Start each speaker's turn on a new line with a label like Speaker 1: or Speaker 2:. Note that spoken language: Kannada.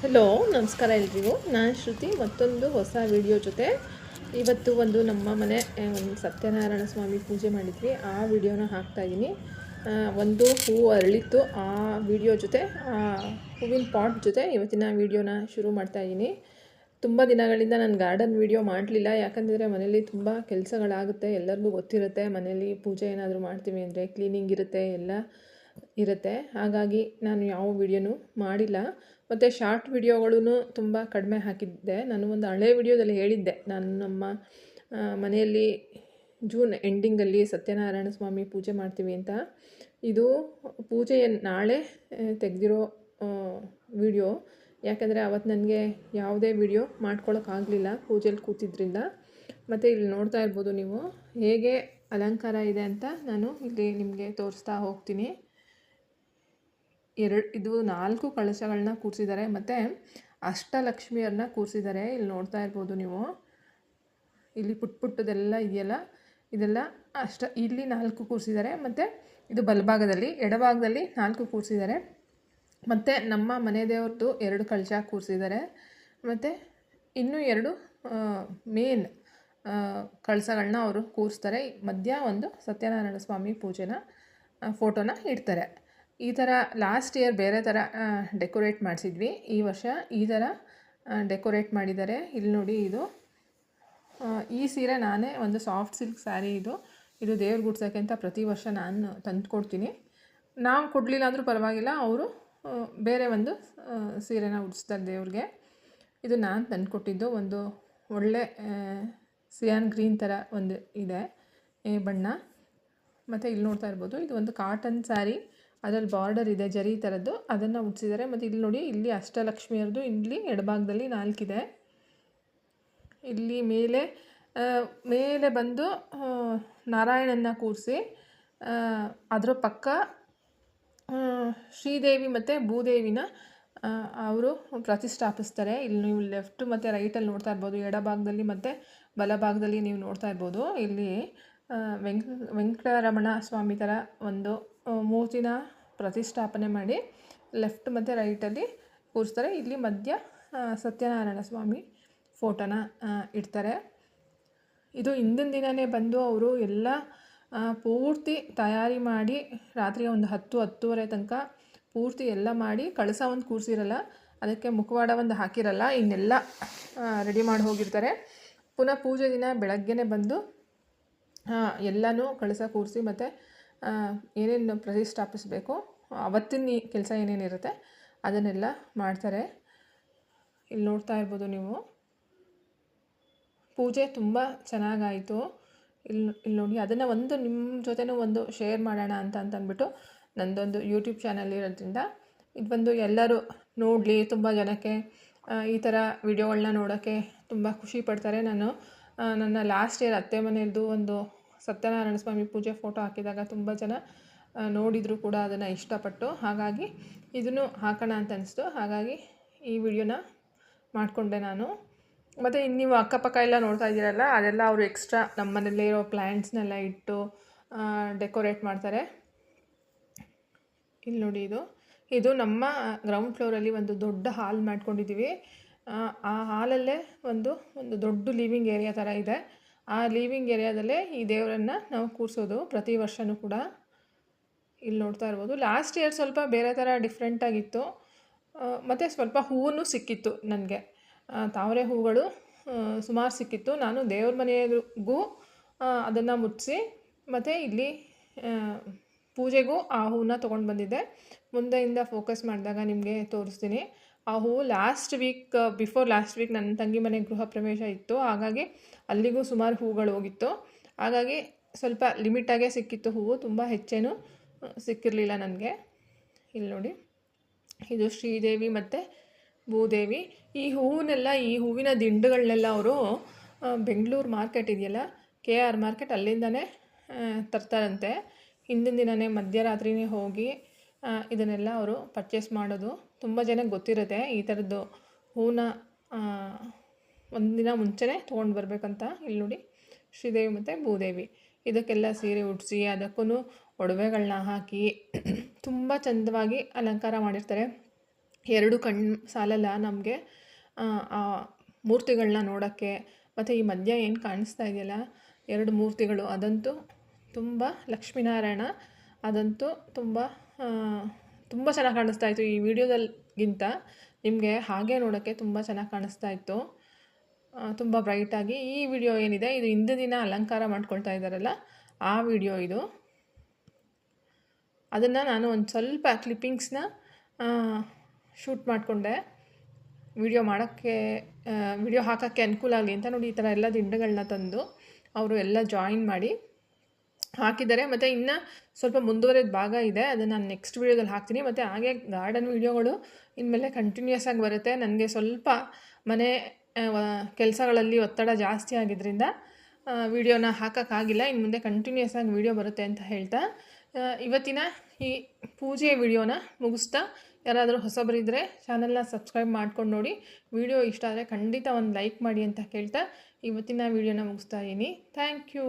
Speaker 1: ಹಲೋ, ನಮಸ್ಕಾರ ಎಲ್ರಿಗೂ. ನಾನು ಶ್ರುತಿ, ಮತ್ತೊಂದು ಹೊಸ ವಿಡಿಯೋ ಜೊತೆ. ಇವತ್ತು ನಮ್ಮ ಮನೆ ಒಂದು ಸತ್ಯನಾರಾಯಣ ಸ್ವಾಮಿ ಪೂಜೆ ಮಾಡಿದ್ವಿ. ಆ ವಿಡಿಯೋನ ಹಾಕ್ತಾಯಿದ್ದೀನಿ. ಒಂದು ಹೂವು ಅರಳಿತ್ತು, ಆ ವಿಡಿಯೋ ಜೊತೆ, ಆ ಹೂವಿನ ಪಾಟ್ ಜೊತೆ ಇವತ್ತಿನ ವಿಡಿಯೋನ ಶುರು ಮಾಡ್ತಾಯಿದ್ದೀನಿ. ತುಂಬ ದಿನಗಳಿಂದ ನಾನು ಗಾರ್ಡನ್ ವಿಡಿಯೋ ಮಾಡಲಿಲ್ಲ, ಯಾಕಂದರೆ ಮನೇಲಿ ತುಂಬ ಕೆಲಸಗಳಾಗುತ್ತೆ. ಎಲ್ಲರಿಗೂ ಗೊತ್ತಿರುತ್ತೆ, ಮನೇಲಿ ಪೂಜೆ ಏನಾದರೂ ಮಾಡ್ತೀವಿ ಅಂದರೆ ಕ್ಲೀನಿಂಗ್ ಇರುತ್ತೆ, ಎಲ್ಲ ಇರುತ್ತೆ. ಹಾಗಾಗಿ ನಾನು ಯಾವ ವಿಡಿಯೋನೂ ಮಾಡಿಲ್ಲ. ಮತ್ತು ಶಾರ್ಟ್ ವಿಡಿಯೋಗಳೂ ತುಂಬ ಕಡಿಮೆ ಹಾಕಿದ್ದೆ. ನಾನು ಒಂದು ಹಳೆ ವಿಡಿಯೋದಲ್ಲಿ ಹೇಳಿದ್ದೆ, ನಾನು ನಮ್ಮ ಮನೆಯಲ್ಲಿ ಜೂನ್ ಎಂಡಿಂಗಲ್ಲಿ ಸತ್ಯನಾರಾಯಣ ಸ್ವಾಮಿ ಪೂಜೆ ಮಾಡ್ತೀವಿ ಅಂತ. ಇದು ಪೂಜೆ ನಾಳೆ ತೆಗೆದಿರೋ ವಿಡಿಯೋ, ಯಾಕಂದರೆ ಅವತ್ತು ನನಗೆ ಯಾವುದೇ ವಿಡಿಯೋ ಮಾಡ್ಕೊಳ್ಳೋಕ್ಕಾಗಲಿಲ್ಲ ಪೂಜೆಯಲ್ಲಿ ಕೂತಿದ್ರಿಂದ. ಮತ್ತು ಇಲ್ಲಿ ನೋಡ್ತಾ ಇರ್ಬೋದು ನೀವು ಹೇಗೆ ಅಲಂಕಾರ ಇದೆ ಅಂತ ನಾನು ಇಲ್ಲಿ ನಿಮಗೆ ತೋರಿಸ್ತಾ ಹೋಗ್ತೀನಿ. ಇದು 4 ಕಳಶಗಳನ್ನ ಕೂರಿಸಿದ್ದಾರೆ, ಮತ್ತು ಅಷ್ಟಲಕ್ಷ್ಮಿಯರನ್ನ ಕೂರಿಸಿದ್ದಾರೆ. ಇಲ್ಲಿ ನೋಡ್ತಾ ಇರ್ಬೋದು ನೀವು, ಇಲ್ಲಿ ಪುಟ್ಟದೆಲ್ಲ ಇದೆಯಲ್ಲ, ಇದೆಲ್ಲ ಇಲ್ಲಿ 4 ಕೂರಿಸಿದ್ದಾರೆ. ಮತ್ತು ಇದು ಬಲಭಾಗದಲ್ಲಿ, ಎಡಭಾಗದಲ್ಲಿ 4 ಕೂರಿಸಿದ್ದಾರೆ. ಮತ್ತು ನಮ್ಮ ಮನೆ ದೇವ್ರದ್ದು 2 ಕಳಶ ಕೂರಿಸಿದ್ದಾರೆ. ಮತ್ತು ಇನ್ನೂ 2 ಮೇನ್ ಕಳಶಗಳನ್ನ ಅವರು ಕೂರಿಸ್ತಾರೆ. ಮಧ್ಯ ಒಂದು ಸತ್ಯನಾರಾಯಣ ಸ್ವಾಮಿ ಪೂಜೆನ ಫೋಟೋನ ಇಡ್ತಾರೆ. ಈ ಥರ ಲಾಸ್ಟ್ ಇಯರ್ ಬೇರೆ ಥರ ಡೆಕೋರೇಟ್ ಮಾಡಿಸಿದ್ವಿ. ಈ ವರ್ಷ ಈ ಥರ ಡೆಕೋರೇಟ್ ಮಾಡಿದ್ದಾರೆ. ಇಲ್ಲಿ ನೋಡಿ, ಈ ಸೀರೆ ನಾನೇ ಒಂದು ಸಾಫ್ಟ್ ಸಿಲ್ಕ್ ಸ್ಯಾರಿ. ಇದು ದೇವ್ರಿಗೆ ಉಡ್ಸೋಕ್ಕೆ ಅಂತ ಪ್ರತಿ ವರ್ಷ ನಾನು ತಂದು ಕೊಡ್ತೀನಿ. ನಾವು ಕೊಡಲಿಲ್ಲ ಅಂದರೂ ಪರವಾಗಿಲ್ಲ, ಅವರು ಬೇರೆ ಒಂದು ಸೀರೆನ ಉಡಿಸ್ತಾರೆ ದೇವ್ರಿಗೆ. ಇದು ನಾನು ತಂದು ಕೊಟ್ಟಿದ್ದು. ಒಂದು ಒಳ್ಳೆ ಸಿಯಾನ್ ಗ್ರೀನ್ ಥರ ಒಂದು ಇದೆ ಬಣ್ಣ. ಮತ್ತು ಇಲ್ಲಿ ನೋಡ್ತಾ ಇರ್ಬೋದು, ಇದು ಒಂದು ಕಾಟನ್ ಸ್ಯಾರಿ, ಅದರಲ್ಲಿ ಬಾರ್ಡರ್ ಇದೆ ಜರಿ ಥರದ್ದು, ಅದನ್ನು ಉಡಿಸಿದ್ದಾರೆ. ಮತ್ತು ಇಲ್ಲಿ ನೋಡಿ, ಇಲ್ಲಿ ಅಷ್ಟಲಕ್ಷ್ಮಿಯರದು ಇಲ್ಲಿ ಎಡಭಾಗದಲ್ಲಿ 4 ಇದೆ. ಇಲ್ಲಿ ಮೇಲೆ ಬಂದು ನಾರಾಯಣನ ಕೂರಿಸಿ, ಅದರ ಪಕ್ಕ ಶ್ರೀದೇವಿ ಮತ್ತು ಭೂದೇವಿನ ಅವರು ಪ್ರತಿಷ್ಠಾಪಿಸ್ತಾರೆ. ಇಲ್ಲಿ ನೀವು ಲೆಫ್ಟ್ ಮತ್ತು ರೈಟಲ್ಲಿ ನೋಡ್ತಾ ಇರ್ಬೋದು, ಎಡಭಾಗದಲ್ಲಿ ಮತ್ತು ಬಲಭಾಗದಲ್ಲಿ ನೀವು ನೋಡ್ತಾ ಇರ್ಬೋದು. ಇಲ್ಲಿ ವೆಂಕಟರಮಣ ಸ್ವಾಮಿ ಥರ ಒಂದು ಮೂರ್ತಿನ ಪ್ರತಿಷ್ಠಾಪನೆ ಮಾಡಿ ಲೆಫ್ಟ್ ಮತ್ತು ರೈಟಲ್ಲಿ ಕೂರಿಸ್ತಾರೆ. ಇಲ್ಲಿ ಮಧ್ಯ ಸತ್ಯನಾರಾಯಣ ಸ್ವಾಮಿ ಫೋಟೋನ ಇಡ್ತಾರೆ. ಇದು ಹಿಂದಿನ ದಿನವೇ ಬಂದು ಅವರು ಎಲ್ಲ ಪೂರ್ತಿ ತಯಾರಿ ಮಾಡಿ, ರಾತ್ರಿ ಒಂದು 10-10:30 ತನಕ ಪೂರ್ತಿ ಎಲ್ಲ ಮಾಡಿ, ಕಳಸ ಒಂದು ಕೂರಿಸಿರಲ್ಲ, ಅದಕ್ಕೆ ಮುಖವಾಡ ಒಂದು ಹಾಕಿರಲ್ಲ, ಇನ್ನೆಲ್ಲ ರೆಡಿ ಮಾಡಿ ಹೋಗಿರ್ತಾರೆ. ಪುನಃ ಪೂಜೆ ದಿನ ಬೆಳಗ್ಗೆನೇ ಬಂದು ಎಲ್ಲನೂ ಕಳಸ ಕೂರಿಸಿ, ಮತ್ತು ಏನೇನು ಪ್ರತಿಷ್ಠಾಪಿಸಬೇಕು ಅವತ್ತಿನ ಕೆಲಸ ಏನೇನಿರುತ್ತೆ ಅದನ್ನೆಲ್ಲ ಮಾಡ್ತಾರೆ. ಇಲ್ಲಿ ನೋಡ್ತಾ ಇರ್ಬೋದು ನೀವು, ಪೂಜೆ ತುಂಬ ಚೆನ್ನಾಗಾಯಿತು. ಇಲ್ಲಿ ನೋಡಿ, ಅದನ್ನು ಒಂದು ನಿಮ್ಮ ಜೊತೆನೂ ಒಂದು ಶೇರ್ ಮಾಡೋಣ ಅಂತಂದ್ಬಿಟ್ಟು ನನ್ನದೊಂದು ಯೂಟ್ಯೂಬ್ ಚಾನಲ್ ಇರೋದ್ರಿಂದ ಇದು ಎಲ್ಲರೂ ನೋಡಲಿ. ತುಂಬ ಜನಕ್ಕೆ ಈ ಥರ ವಿಡಿಯೋಗಳನ್ನ ನೋಡೋಕ್ಕೆ ತುಂಬ ಖುಷಿ ಪಡ್ತಾರೆ. ನಾನು ನನ್ನ ಲಾಸ್ಟ್ ಇಯರ್ ಅತ್ತೆ ಮನೆಯದ್ದು ಒಂದು ಸತ್ಯನಾರಾಯಣ ಸ್ವಾಮಿ ಪೂಜೆ ಫೋಟೋ ಹಾಕಿದಾಗ ತುಂಬ ಜನ ನೋಡಿದರೂ ಕೂಡ ಅದನ್ನು ಇಷ್ಟಪಟ್ಟು, ಹಾಗಾಗಿ ಇದನ್ನು ಹಾಕೋಣ ಅಂತ ಅನಿಸ್ತು. ಹಾಗಾಗಿ ಈ ವಿಡಿಯೋನ ಮಾಡಿಕೊಂಡೆ ನಾನು. ಮತ್ತು ಇನ್ನು ನೀವು ಅಕ್ಕಪಕ್ಕ ಎಲ್ಲ ನೋಡ್ತಾ ಇದ್ದೀರಲ್ಲ, ಅದೆಲ್ಲ ಅವರು ಎಕ್ಸ್ಟ್ರಾ ನಮ್ಮ ಮನೆಯಲ್ಲೇ ಇರೋ ಪ್ಲ್ಯಾಂಟ್ಸ್ನೆಲ್ಲ ಇಟ್ಟು ಡೆಕೋರೇಟ್ ಮಾಡ್ತಾರೆ. ಇಲ್ಲಿ ನೋಡಿ, ಇದು ನಮ್ಮ ಗ್ರೌಂಡ್ ಫ್ಲೋರಲ್ಲಿ ಒಂದು ದೊಡ್ಡ ಹಾಲ್ ಮಾಡ್ಕೊಂಡಿದ್ದೀವಿ. ಆ ಹಾಲಲ್ಲೇ ಒಂದು ದೊಡ್ಡ ಲಿವಿಂಗ್ ಏರಿಯಾ ಥರ ಇದೆ. ಆ ಲಿವಿಂಗ್ ಏರಿಯಾದಲ್ಲೇ ಈ ದೇವರನ್ನು ನಾವು ಕೂರಿಸೋದು ಪ್ರತಿ ವರ್ಷವೂ ಕೂಡ. ಇಲ್ಲಿ ನೋಡ್ತಾ ಇರ್ಬೋದು, ಲಾಸ್ಟ್ ಇಯರ್ ಸ್ವಲ್ಪ ಬೇರೆ ಥರ ಡಿಫ್ರೆಂಟಾಗಿತ್ತು. ಮತ್ತು ಸ್ವಲ್ಪ ಹೂವು ಸಿಕ್ಕಿತ್ತು ನನಗೆ, ತಾವರೆ ಹೂಗಳು ಸುಮಾರು ಸಿಕ್ಕಿತ್ತು. ನಾನು ದೇವ್ರ ಮನೆಗೂ ಅದನ್ನು ಮುಟ್ಟಿಸಿ, ಮತ್ತು ಇಲ್ಲಿ ಪೂಜೆಗೂ ಆ ಹೂವನ್ನ ತೊಗೊಂಡು ಬಂದಿದ್ದೆ. ಮುಂದೆಯಿಂದ ಫೋಕಸ್ ಮಾಡಿದಾಗ ನಿಮಗೆ ತೋರಿಸ್ತೀನಿ. ಆ ಹೂವು ಬಿಫೋರ್ ಲಾಸ್ಟ್ ವೀಕ್ ನನ್ನ ತಂಗಿ ಮನೆ ಗೃಹ ಪ್ರವೇಶ ಇತ್ತು, ಹಾಗಾಗಿ ಅಲ್ಲಿಗೂ ಸುಮಾರು ಹೂಗಳು ಹೋಗಿತ್ತು. ಹಾಗಾಗಿ ಸ್ವಲ್ಪ ಲಿಮಿಟಾಗೇ ಸಿಕ್ಕಿತ್ತು ಹೂವು, ತುಂಬ ಹೆಚ್ಚೇನು ಸಿಕ್ಕಿರಲಿಲ್ಲ ನನಗೆ. ಇಲ್ಲಿ ನೋಡಿ, ಇದು ಶ್ರೀದೇವಿ ಮತ್ತು ಭೂದೇವಿ. ಈ ಹೂವಿನ ದಿಂಡುಗಳನ್ನೆಲ್ಲ ಅವರು ಬೆಂಗಳೂರು ಮಾರ್ಕೆಟ್ ಇದೆಯಲ್ಲ, KR ಮಾರ್ಕೆಟ್, ಅಲ್ಲಿಂದನೇ ತರ್ತಾರಂತೆ. ಹಿಂದಿನ ದಿನವೇ ಮಧ್ಯರಾತ್ರಿನೇ ಹೋಗಿ ಇದನ್ನೆಲ್ಲ ಅವರು ಪರ್ಚೇಸ್ ಮಾಡೋದು. ತುಂಬ ಜನಕ್ಕೆ ಗೊತ್ತಿರುತ್ತೆ ಈ ಥರದ್ದು ಹೂವನ್ನ ಒಂದಿನ ಮುಂಚೆನೇ ತೊಗೊಂಡು ಬರಬೇಕಂತ. ಇಲ್ಲಿ ನೋಡಿ, ಶ್ರೀದೇವಿ ಮತ್ತು ಭೂದೇವಿ, ಇದಕ್ಕೆಲ್ಲ ಸೀರೆ ಉಡಿಸಿ, ಅದಕ್ಕೂ ಒಡವೆಗಳನ್ನ ಹಾಕಿ ತುಂಬ ಚಂದವಾಗಿ ಅಲಂಕಾರ ಮಾಡಿರ್ತಾರೆ. 2 ಕಣ್ಣು ಸಾಲಲ್ಲ ನಮಗೆ ಆ ಮೂರ್ತಿಗಳನ್ನ ನೋಡೋಕ್ಕೆ. ಮತ್ತು ಈ ಮಧ್ಯ ಏನು ಕಾಣಿಸ್ತಾ ಇದೆಯಲ್ಲ 2 ಮೂರ್ತಿಗಳು, ಅದಂತೂ ತುಂಬ ಲಕ್ಷ್ಮೀನಾರಾಯಣ, ಅದಂತೂ ತುಂಬ ತುಂಬ ಚೆನ್ನಾಗಿ ಕಾಣಿಸ್ತಾ ಇತ್ತು. ಈ ವಿಡಿಯೋದಲ್ಲಿಗಿಂತ ನಿಮಗೆ ಹಾಗೆ ನೋಡೋಕ್ಕೆ ತುಂಬ ಚೆನ್ನಾಗಿ ಕಾಣಿಸ್ತಾ ಇತ್ತು, ತುಂಬ ಬ್ರೈಟಾಗಿ. ಈ ವಿಡಿಯೋ ಏನಿದೆ ಇದು ಹಿಂದೆ ದಿನ ಅಲಂಕಾರ ಮಾಡ್ಕೊಳ್ತಾ ಇದ್ದಾರಲ್ಲ ಆ ವಿಡಿಯೋ ಇದು. ಅದನ್ನು ನಾನು ಒಂದು ಸ್ವಲ್ಪ ಕ್ಲಿಪ್ಪಿಂಗ್ಸ್ನ ಶೂಟ್ ಮಾಡಿಕೊಂಡೆ ವಿಡಿಯೋ ಮಾಡೋಕ್ಕೆ, ವಿಡಿಯೋ ಹಾಕೋಕ್ಕೆ ಅನುಕೂಲ ಆಗಲಿ ಅಂತ. ನೋಡಿ, ಈ ಥರ ಎಲ್ಲ ದಿಂಡುಗಳನ್ನ ತಂದು ಅವರು ಎಲ್ಲ ಜಾಯಿನ್ ಮಾಡಿ ಹಾಕಿದ್ದಾರೆ. ಮತ್ತು ಇನ್ನು ಸ್ವಲ್ಪ ಮುಂದುವರೆದ ಭಾಗ ಇದೆ, ಅದನ್ನು ನಾನು ನೆಕ್ಸ್ಟ್ ವೀಡಿಯೋದಲ್ಲಿ ಹಾಕ್ತೀನಿ. ಮತ್ತು ಹಾಗೆ ಗಾರ್ಡನ್ ವೀಡಿಯೋಗಳು ಇನ್ಮೇಲೆ ಕಂಟಿನ್ಯೂಸ್ ಆಗಿ ಬರುತ್ತೆ. ನನಗೆ ಸ್ವಲ್ಪ ಮನೆ ಕೆಲಸಗಳಲ್ಲಿ ಒತ್ತಡ ಜಾಸ್ತಿ ಆಗಿದ್ದರಿಂದ ವಿಡಿಯೋನ ಹಾಕೋಕ್ಕಾಗಿಲ್ಲ. ಇನ್ನು ಮುಂದೆ ಕಂಟಿನ್ಯೂಸ್ ಆಗಿ ವಿಡಿಯೋ ಬರುತ್ತೆ ಅಂತ ಹೇಳ್ತಾ ಇವತ್ತಿನ ಈ ಪೂಜೆ ವಿಡಿಯೋನ ಮುಗಿಸ್ತಾ, ಯಾರಾದರೂ ಹೊಸಬರಿದ್ದರೆ ಚಾನಲ್ನ ಸಬ್ಸ್ಕ್ರೈಬ್ ಮಾಡ್ಕೊಂಡು ನೋಡಿ. ವಿಡಿಯೋ ಇಷ್ಟ ಆದರೆ ಖಂಡಿತ ಒಂದು ಲೈಕ್ ಮಾಡಿ ಅಂತ ಕೇಳ್ತಾ ಇವತ್ತಿನ ವಿಡಿಯೋನ ಮುಗಿಸ್ತಾ ಇದ್ದೀನಿ. Thank you.